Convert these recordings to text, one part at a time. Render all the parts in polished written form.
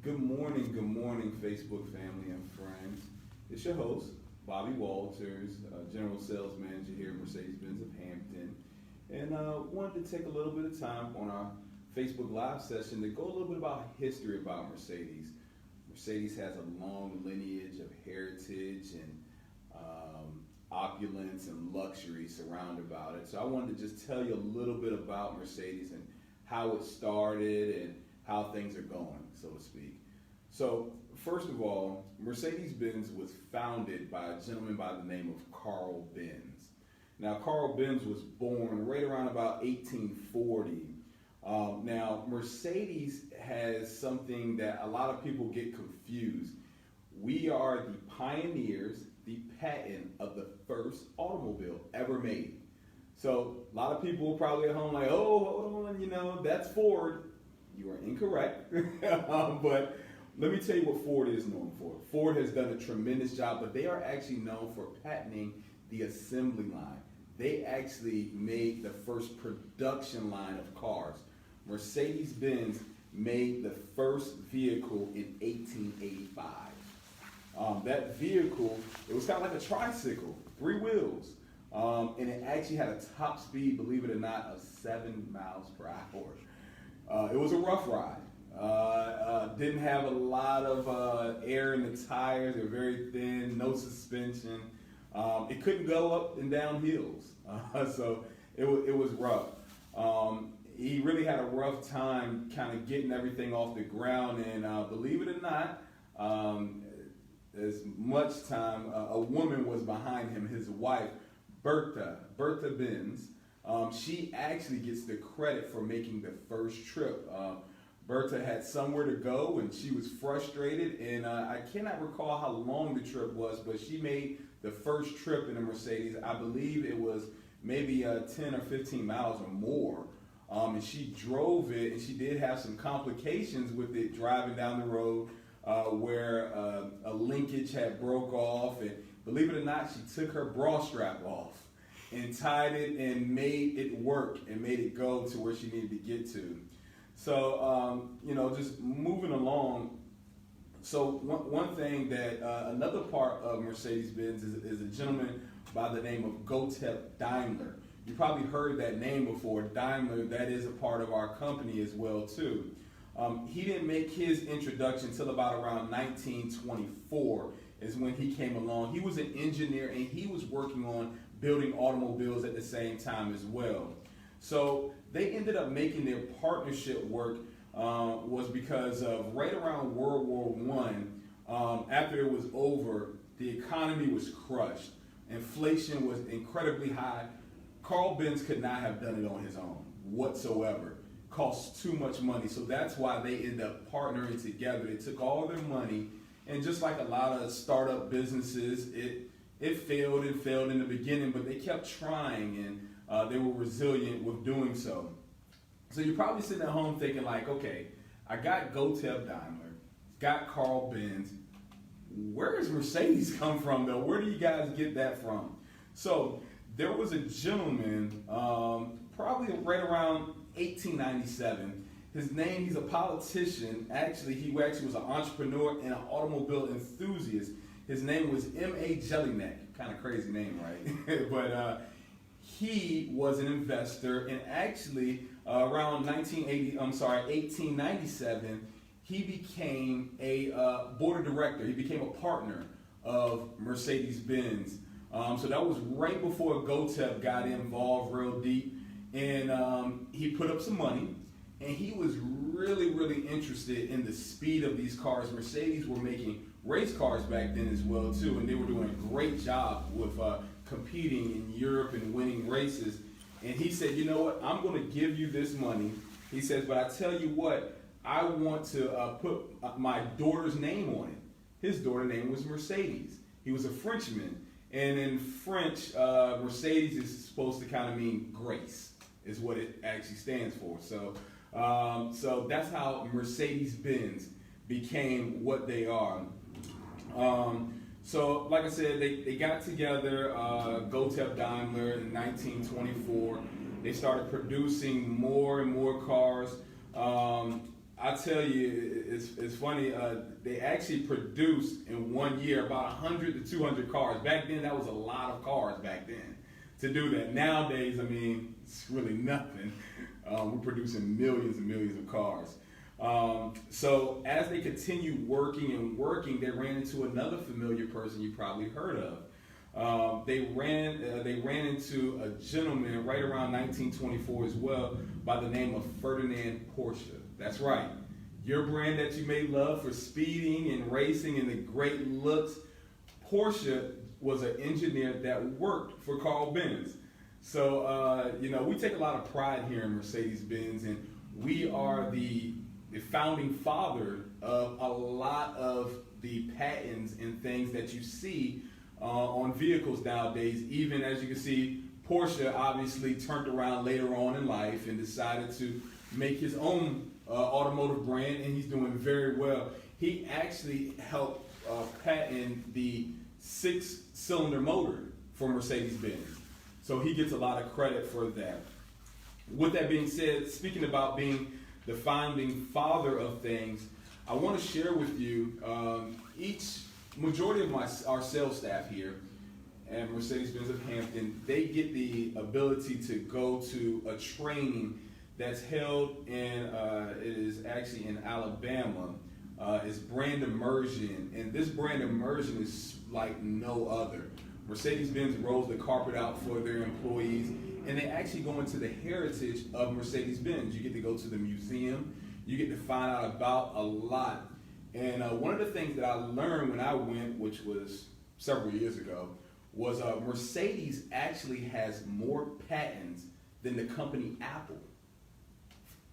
Good morning, Facebook family and friends. It's your host, Bobby Walters, General Sales Manager here at Mercedes-Benz of Hampton. And wanted to take a little bit of time on our Facebook Live session to go a little bit about history about Mercedes. Mercedes has a long lineage of heritage and opulence and luxury surrounded about it. So I wanted to just tell you a little bit about Mercedes and how it started and how things are going, so to speak. So first of all, Mercedes-Benz was founded by a gentleman by the name of Carl Benz. Now, Carl Benz was born right around about 1840. Now, Mercedes has something that a lot of people get confused. We are the pioneers, the patent of the first automobile ever made. So a lot of people probably at home like, oh, hold on, that's Ford. You are incorrect. But let me tell you what Ford is known for. Ford has done a tremendous job, but they are actually known for patenting the assembly line. They actually made the first production line of cars. Mercedes-Benz made the first vehicle in 1885. That vehicle, it was kind of like a tricycle, 3 wheels. And it actually had a top speed, believe it or not, of 7 miles per hour. It was a rough ride. Didn't have a lot of air in the tires. They were very thin, no suspension. It couldn't go up and down hills. So it was rough. He really had a rough time kind of getting everything off the ground. And believe it or not, as much time, a woman was behind him, his wife, Bertha Benz. She actually gets the credit for making the first trip. Bertha had somewhere to go and she was frustrated, and I cannot recall how long the trip was, but she made the first trip in a Mercedes. I believe it was maybe 10 or 15 miles or more. And she drove it, and she did have some complications with it driving down the road where a linkage had broke off, and believe it or not, she took her bra strap off and tied it and made it work and made it go to where she needed to get to. So, just moving along. So one thing that another part of Mercedes-Benz is a gentleman by the name of Gottlieb Daimler. You probably heard that name before. Daimler, that is a part of our company as well too. He didn't make his introduction until about around 1924 is when he came along. He was an engineer and he was working on building automobiles at the same time as well. So they ended up making their partnership work was because of right around World War I, after it was over, the economy was crushed. Inflation was incredibly high. Carl Benz could not have done it on his own whatsoever. Cost too much money. So that's why they ended up partnering together. They took all their money, and just like a lot of startup businesses, it failed and failed in the beginning, but they kept trying, and they were resilient with doing so. So you're probably sitting at home thinking like, okay, I got Gottlieb Daimler, got Carl Benz. Where does Mercedes come from though? Where do you guys get that from? So there was a gentleman, probably right around 1897. His name, he's a politician. He actually was an entrepreneur and an automobile enthusiast. His name was M.A. Jellinek. Kind of crazy name, right? But he was an investor, and actually around 1897, he became a board of director. He became a partner of Mercedes-Benz. So that was right before Gottlieb got involved real deep. And he put up some money, and he was really, really interested in the speed of these cars. Mercedes were making race cars back then as well too, and they were doing a great job with competing in Europe and winning races. And he said, you know what, I'm going to give you this money. He says, but I tell you what, I want to put my daughter's name on it. His daughter's name was Mercedes. He was a Frenchman. And in French, Mercedes is supposed to kind of mean grace, is what it actually stands for. So that's how Mercedes-Benz became what they are. So like I said, they got together, Gottlieb Daimler in 1924. They started producing more and more cars. I tell you, it's funny. They actually produced in 1 year about 100 to 200 cars. Back then, that was a lot of cars back then to do that. Nowadays, I mean, it's really nothing. We're producing millions and millions of cars. So as they continued working and working, they ran into another familiar person you probably heard of. They ran into a gentleman right around 1924 as well by the name of Ferdinand Porsche. That's right. Your brand that you may love for speeding and racing and the great looks. Porsche was an engineer that worked for Carl Benz. So, we take a lot of pride here in Mercedes-Benz, and we are the founding father of a lot of the patents and things that you see on vehicles nowadays. Even as you can see, Porsche obviously turned around later on in life and decided to make his own automotive brand, and he's doing very well. He actually helped patent the 6-cylinder motor for Mercedes-Benz. So he gets a lot of credit for that. With that being said, speaking about being the founding father of things, I want to share with you majority of our sales staff here at Mercedes-Benz of Hampton, they get the ability to go to a training that's held in, it is actually in Alabama. It's brand immersion, and this brand immersion is like no other. Mercedes-Benz rolls the carpet out for their employees, and they actually go into the heritage of Mercedes-Benz. You get to go to the museum, you get to find out about a lot. And one of the things that I learned when I went, which was several years ago, was Mercedes actually has more patents than the company Apple.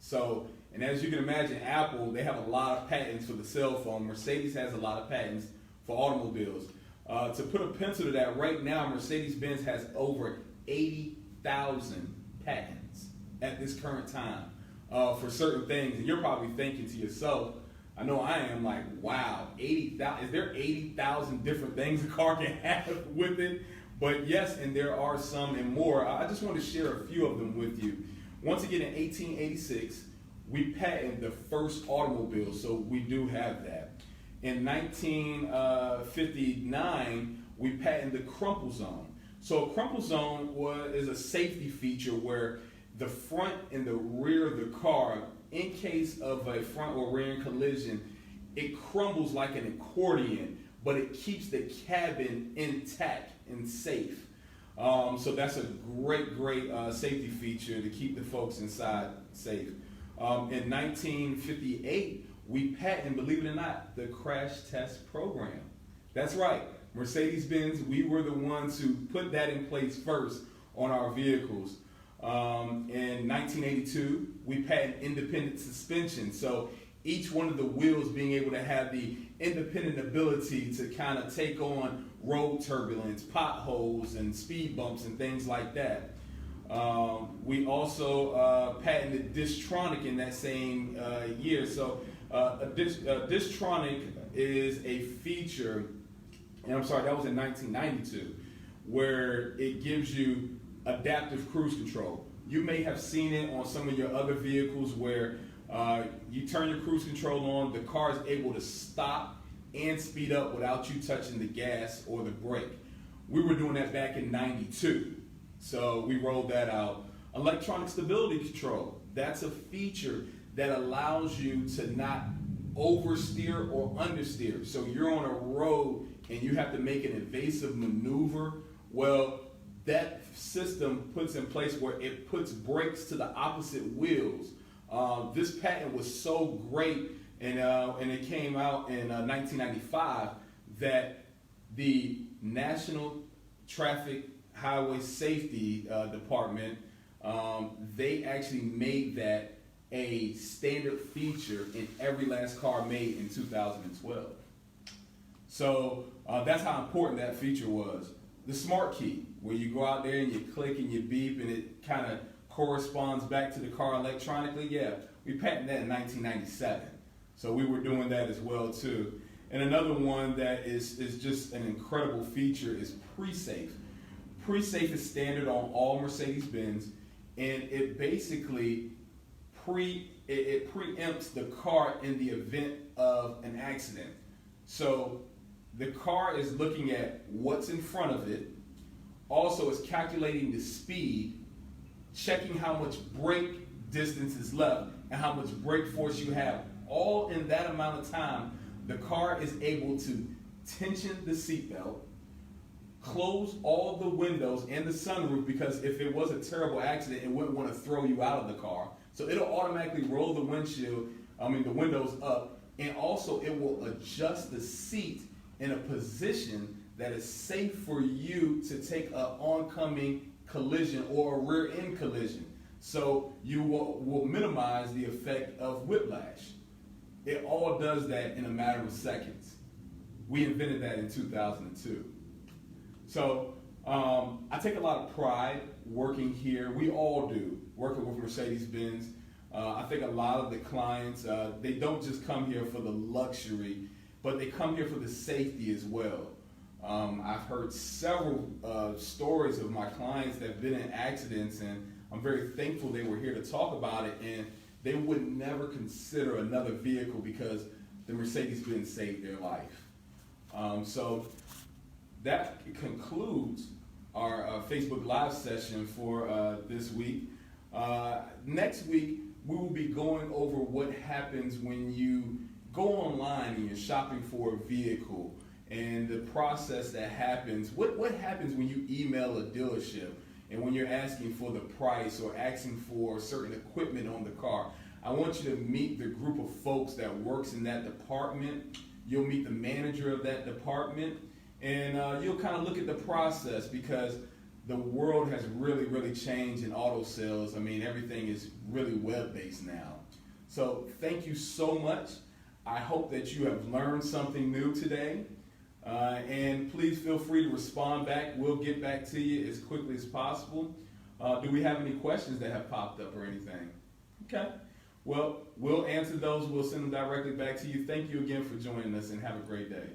So, and as you can imagine, Apple, they have a lot of patents for the cell phone. Mercedes has a lot of patents for automobiles. To put a pencil to that, right now, Mercedes-Benz has over 80,000 patents at this current time for certain things. And you're probably thinking to yourself, I know I am, like, wow, 80,000, is there 80,000 different things a car can have with it? But yes, and there are some and more. I just want to share a few of them with you. Once again, in 1886, we patented the first automobile, so we do have that. In 1959, we patented the crumple zone. So a crumple zone is a safety feature where the front and the rear of the car, in case of a front or rear collision, it crumbles like an accordion, but it keeps the cabin intact and safe. So that's a great safety feature to keep the folks inside safe. In 1958, we patented, believe it or not, the crash test program. That's right, Mercedes-Benz, we were the ones who put that in place first on our vehicles. In 1982, we patented independent suspension. So each one of the wheels being able to have the independent ability to kind of take on road turbulence, potholes, and speed bumps and things like that. We also patented Distronic in that same year. So Distronic is a feature, and I'm sorry, that was in 1992, where it gives you adaptive cruise control. You may have seen it on some of your other vehicles where you turn your cruise control on, the car is able to stop and speed up without you touching the gas or the brake. We were doing that back in 92, so we rolled that out. Electronic stability control, that's a feature that allows you to not oversteer or understeer. So you're on a road and you have to make an evasive maneuver. Well, that system puts in place where it puts brakes to the opposite wheels. This patent was so great, and it came out in 1995, that the National Traffic Highway Safety Department, they actually made that a standard feature in every last car made in 2012. So that's how important that feature was. The smart key, where you go out there and you click and you beep and it kind of corresponds back to the car electronically. Yeah, we patented that in 1997. So we were doing that as well too. And another one that is just an incredible feature is pre-safe. Pre-safe is standard on all Mercedes-Benz, and it basically it preempts the car in the event of an accident. So the car is looking at what's in front of it. Also, it's calculating the speed, checking how much brake distance is left and how much brake force you have. All in that amount of time, the car is able to tension the seatbelt, close all the windows and the sunroof, because if it was a terrible accident, it wouldn't want to throw you out of the car. So it'll automatically roll the windows up, and also it will adjust the seat in a position that is safe for you to take an oncoming collision or a rear end collision. So you will minimize the effect of whiplash. It all does that in a matter of seconds. We invented that in 2002. So I take a lot of pride working here. We all do, working with Mercedes-Benz. I think a lot of the clients, they don't just come here for the luxury, but they come here for the safety as well. I've heard several stories of my clients that have been in accidents, and I'm very thankful they were here to talk about it, and they would never consider another vehicle because the Mercedes-Benz saved their life. So that concludes our Facebook Live session for this week. Next week, we will be going over what happens when you go online and you're shopping for a vehicle, and the process that happens. What happens when you email a dealership and when you're asking for the price or asking for certain equipment on the car? I want you to meet the group of folks that works in that department. You'll meet the manager of that department, and you'll kind of look at the process, because the world has really, really changed in auto sales. I mean, everything is really web-based now. So thank you so much. I hope that you have learned something new today. And please feel free to respond back. We'll get back to you as quickly as possible. Do we have any questions that have popped up or anything? Okay. Well, we'll answer those. We'll send them directly back to you. Thank you again for joining us, and have a great day.